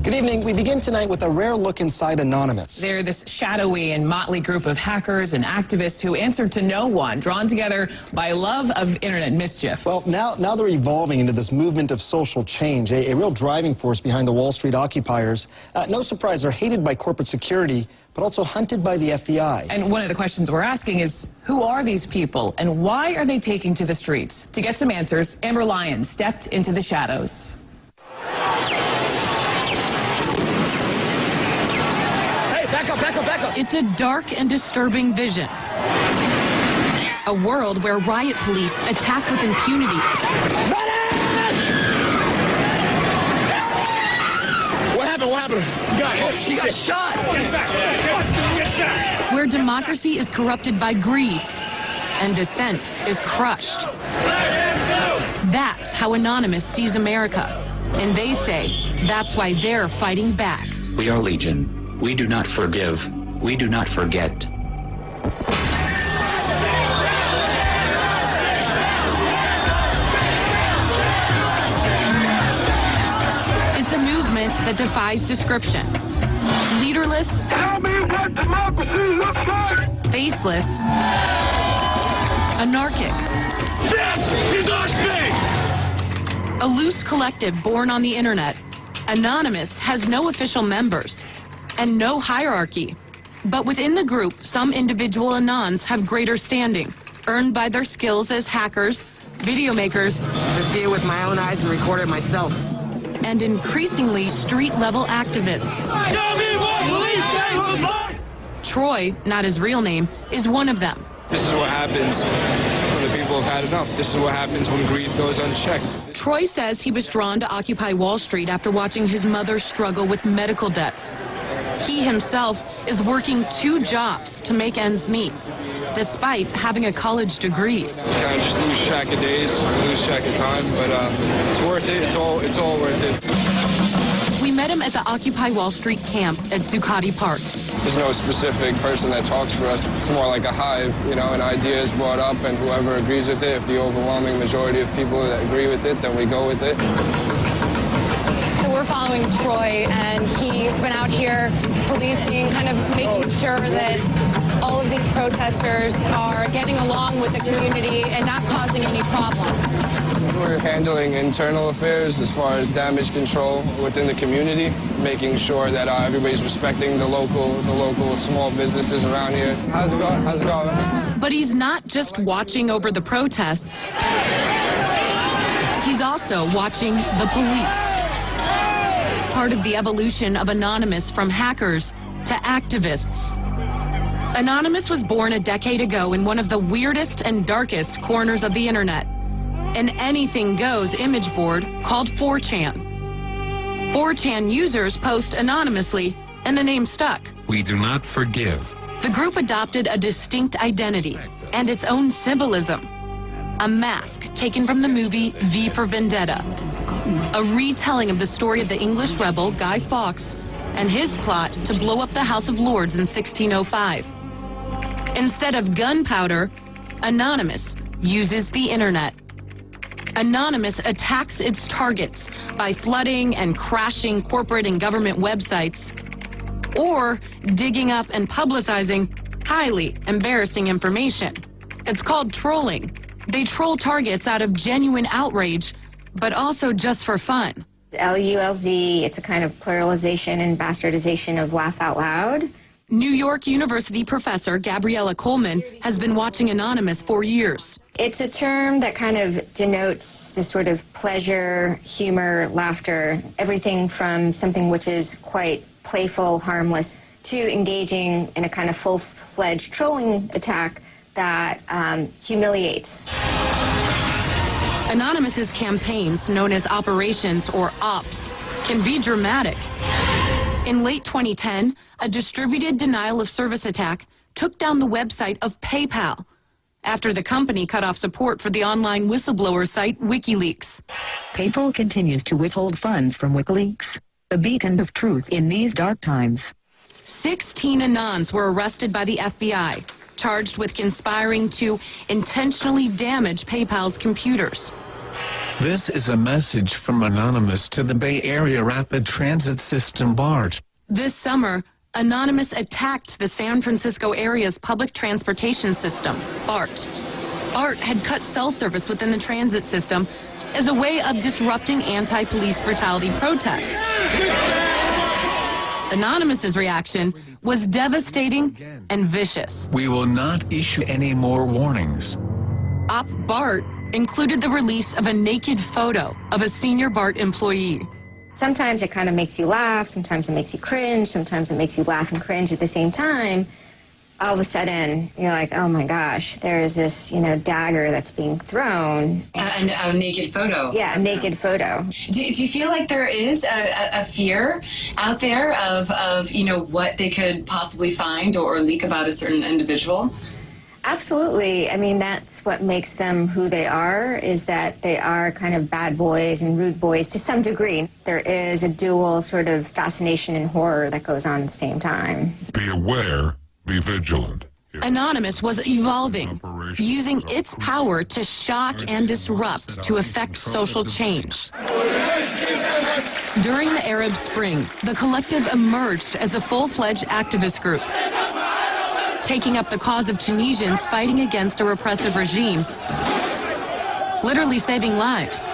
Good evening. We begin tonight with a rare look inside Anonymous. They're this shadowy and motley group of hackers and activists who answer to no one, drawn together by love of internet mischief. Well, now they're evolving into this movement of social change, a real driving force behind the Wall Street occupiers. No surprise, they're hated by corporate security, but also hunted by the FBI. And one of the questions we're asking is, who are these people and why are they taking to the streets? To get some answers, Amber Lyons stepped into the shadows. Back up. It's a dark and disturbing vision. A world where riot police attack with impunity. What happened? You got shot. Get back. Where democracy is corrupted by greed and dissent is crushed. That's how Anonymous sees America. And they say that's why they're fighting back. We are Legion. We do not forgive. We do not forget. It's a movement that defies description. Leaderless. Tell me what democracy looks like. Faceless. Anarchic. This is our space. A loose collective born on the internet, Anonymous has no official members and no hierarchy. But within the group, some individual Anons have greater standing, earned by their skills as hackers, video makers, to see it with my own eyes and record it myself, and increasingly street-level activists. Tell me what police they look like. Troy, not his real name, is one of them. This is what happens when the people have had enough. This is what happens when greed goes unchecked. Troy says he was drawn to Occupy Wall Street after watching his mother struggle with medical debts. He himself is working 2 jobs to make ends meet, despite having a college degree. You kind of just lose track of days, lose track of time, but it's worth it. It's all worth it. We met him at the Occupy Wall Street camp at Zuccotti Park. There's no specific person that talks for us. It's more like a hive, you know, an idea is brought up and whoever agrees with it, if the overwhelming majority of people that agree with it, then we go with it. So we're following Troy, and he's been out here policing, kind of making sure that all of these protesters are getting along with the community and not causing any problems. We're handling internal affairs as far as damage control within the community, making sure that everybody's respecting the local small businesses around here. How's it going? But he's not just watching over the protests. He's also watching the police. Part of the evolution of Anonymous from hackers to activists. Anonymous was born a decade ago in one of the weirdest and darkest corners of the internet, an anything-goes image board called 4chan. 4chan users post anonymously, and the name stuck. We do not forgive. The group adopted a distinct identity and its own symbolism. A mask taken from the movie V for Vendetta, a retelling of the story of the English rebel Guy Fawkes and his plot to blow up the House of Lords in 1605. Instead of gunpowder, Anonymous uses the internet. Anonymous attacks its targets by flooding and crashing corporate and government websites, or digging up and publicizing highly embarrassing information. It's called trolling. They troll targets out of genuine outrage, but also just for fun. LULZ, it's a kind of pluralization and bastardization of laugh out loud. New York University professor Gabriella Coleman has been watching Anonymous for years. It's a term that kind of denotes this sort of pleasure, humor, laughter, everything from something which is quite playful, harmless, to engaging in a kind of full-fledged trolling attack that humiliates. Anonymous's campaigns, known as operations or ops, can be dramatic. In late 2010, a distributed denial of service attack took down the website of PayPal after the company cut off support for the online whistleblower site WikiLeaks. PayPal continues to withhold funds from WikiLeaks, the beacon of truth in these dark times. 16 Anons were arrested by the FBI, charged with conspiring to intentionally damage PayPal's computers. This is a message from Anonymous to the Bay Area Rapid Transit System, BART. This summer, Anonymous attacked the San Francisco area's public transportation system, BART. BART had cut cell service within the transit system as a way of disrupting anti-police brutality protests. Anonymous's reaction was devastating and vicious. We will not issue any more warnings. Op BART included the release of a naked photo of a senior BART employee. Sometimes it kind of makes you laugh, sometimes it makes you cringe, sometimes it makes you laugh and cringe at the same time. All of a sudden, you're like, oh my gosh, there's this, dagger that's being thrown. A naked photo. Yeah, a naked photo. Do you feel like there is a fear out there of what they could possibly find or leak about a certain individual? Absolutely. I mean, that's what makes them who they are, is that they are kind of bad boys and rude boys to some degree. There is a dual sort of fascination and horror that goes on at the same time. Be aware, be vigilant. Anonymous was evolving, using its power to shock and disrupt to effect social change. During the Arab Spring, the collective emerged as a full-fledged activist group, taking up the cause of Tunisians fighting against a repressive regime, literally saving lives.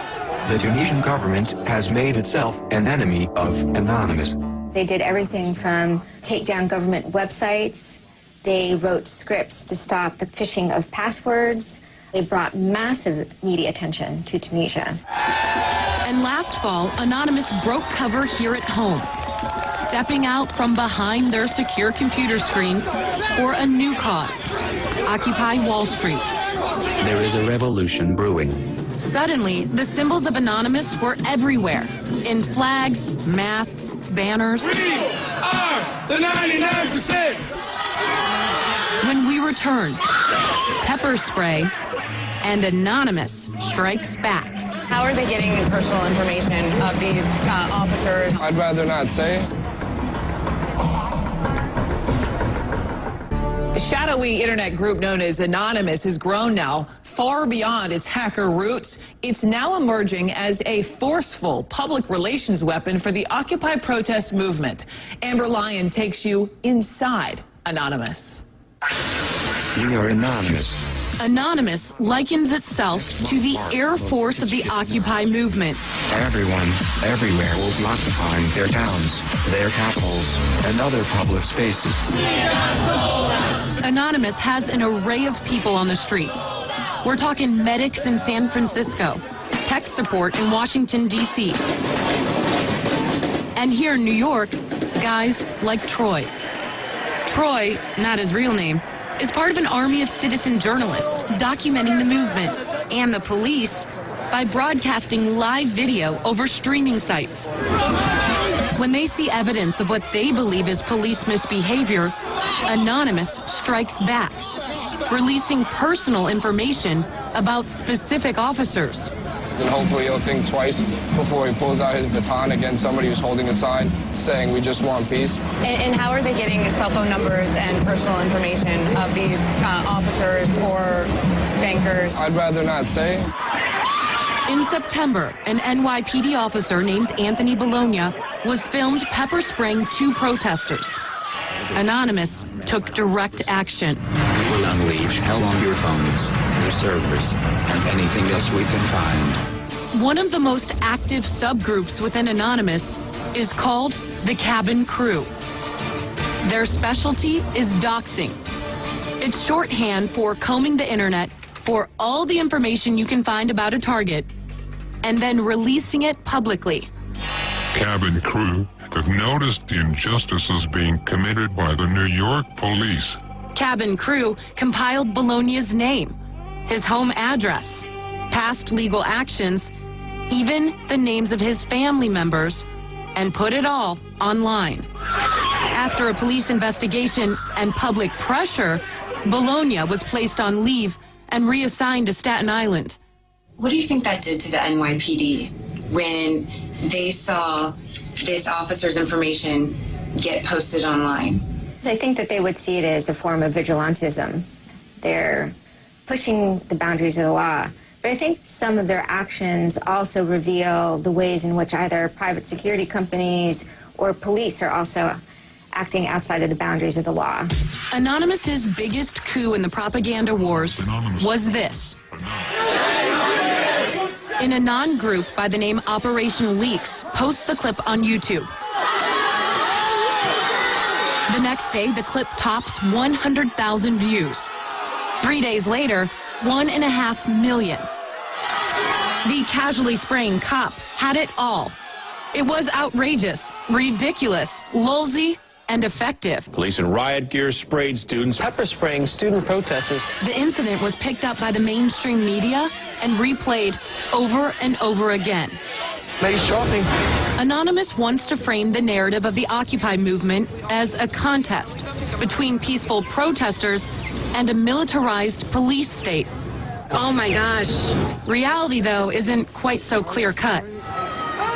The Tunisian government has made itself an enemy of Anonymous. They did everything from take down government websites. They wrote scripts to stop the phishing of passwords. They brought massive media attention to Tunisia. And last fall, Anonymous broke cover here at home, stepping out from behind their secure computer screens for a new cause, Occupy Wall Street. There is a revolution brewing. Suddenly, the symbols of Anonymous were everywhere, in flags, masks, banners. We are the 99%! When we return, pepper spray and Anonymous strikes back. How are they getting personal information of these officers? I'd rather not say. The shadowy internet group known as Anonymous has grown now far beyond its hacker roots. It's now emerging as a forceful public relations weapon for the Occupy protest movement. Amber Lyon takes you inside Anonymous. We are Anonymous. Anonymous likens itself to the Air Force of the Occupy movement. Everyone, everywhere will be occupying their towns, their capitals, and other public spaces. Anonymous has an array of people on the streets. We're talking medics in San Francisco, tech support in Washington, D.C. And here in New York, guys like Troy. Troy, not his real name, is part of an army of citizen journalists documenting the movement and the police by broadcasting live video over streaming sites. When they see evidence of what they believe is police misbehavior, Anonymous strikes back, releasing personal information about specific officers. And hopefully he'll think twice before he pulls out his baton against somebody who's holding a sign saying we just want peace. And how are they getting cell phone numbers and personal information of these officers or bankers? I'd rather not say. In September, an NYPD officer named Anthony Bologna was filmed pepper spraying 2 protesters. Anonymous took direct action. We will unleash hell on your phones, your servers, and anything else we can find. One of the most active subgroups within Anonymous is called the Cabin Crew. Their specialty is doxing. It's shorthand for combing the internet for all the information you can find about a target and then releasing it publicly. Cabin crew have noticed the injustices being committed by the New York police. Cabin Crew compiled Bologna's name, his home address, past legal actions, even the names of his family members, and put it all online. After a police investigation and public pressure, Bologna was placed on leave and reassigned to Staten Island. What do you think that did to the NYPD when they saw this officer's information get posted online? I think that they would see it as a form of vigilantism. They're pushing the boundaries of the law But I think some of their actions also reveal the ways in which either private security companies or police are also acting outside of the boundaries of the law. Anonymous's biggest coup in the propaganda wars was this. An Anon group by the name Operation Leaks posts the clip on YouTube. The next day, the clip tops 100,000 views. 3 days later, 1.5 million. The casually spraying cop had it all. It was outrageous, ridiculous, lulzy, and effective. Police in riot gear sprayed students, pepper spraying student protesters. The incident was picked up by the mainstream media and replayed over and over again. Nice shopping. Anonymous wants to frame the narrative of the Occupy movement as a contest between peaceful protesters and a militarized police state. Oh my gosh. Reality, though, isn't quite so clear-cut.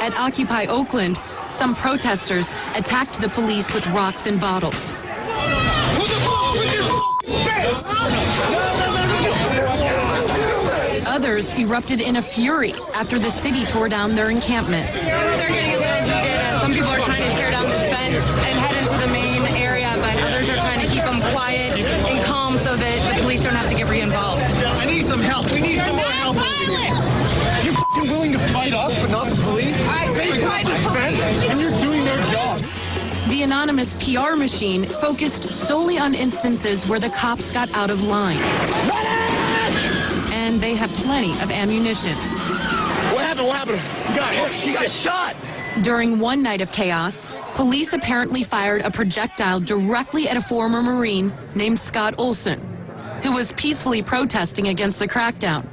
At Occupy Oakland, some protesters attacked the police with rocks and bottles. Others erupted in a fury after the city tore down their encampment. They're getting a little heated. Some people are trying to tear down this fence and head into the main area, but others are trying to keep them quiet and calm so that the police don't have to get re-involved. I need some help. We need some more help. You're f***ing willing to fight us, but not the police? They fight the police, and you're doing their job. The Anonymous PR machine focused solely on instances where the cops got out of line. And they have plenty of ammunition. What happened? What happened? He got shot. During one night of chaos, police apparently fired a projectile directly at a former Marine named Scott Olson, who was peacefully protesting against the crackdown.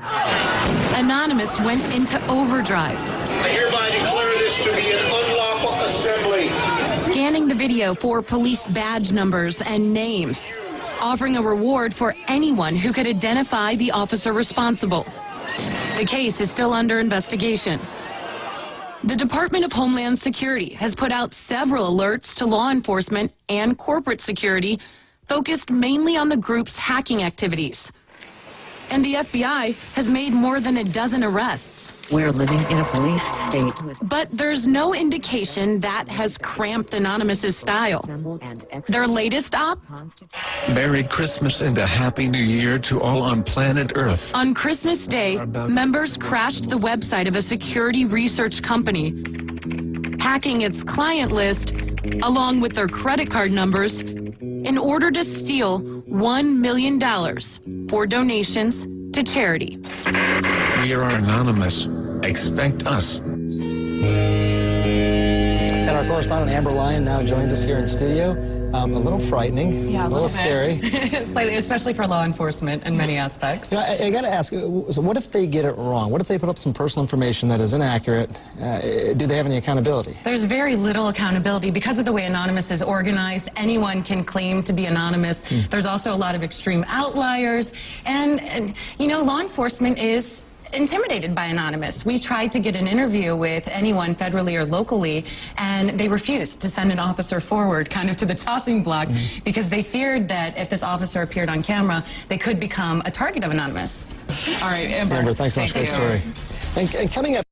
Anonymous went into overdrive. I hereby declare this to be an unlawful assembly. Scanning the video for police badge numbers and names, offering a reward for anyone who could identify the officer responsible. The case is still under investigation. The Department of Homeland Security has put out several alerts to law enforcement and corporate security focused mainly on the group's hacking activities. And the FBI has made more than a dozen arrests. We're living in a police state. But there's no indication that has cramped Anonymous's style. Their latest op? Merry Christmas and a Happy New Year to all on planet Earth. On Christmas Day, members crashed the website of a security research company, hacking its client list along with their credit card numbers in order to steal $1 million for donations to charity. We are Anonymous. Expect us. And our correspondent Amber Lyon now joins us here in studio. A little frightening, yeah, a little scary. Slightly, especially for law enforcement in many aspects. You know, I got to ask, so what if they get it wrong? What if they put up some personal information that is inaccurate? Do they have any accountability? There's very little accountability. Because of the way Anonymous is organized, anyone can claim to be anonymous. There's also a lot of extreme outliers. And you know, law enforcement is intimidated by Anonymous. We tried to get an interview with anyone federally or locally, and they refused to send an officer forward kind of to the chopping block because they feared that if this officer appeared on camera, they could become a target of Anonymous. All right, Amber. Amber, thanks so much for the story. And coming up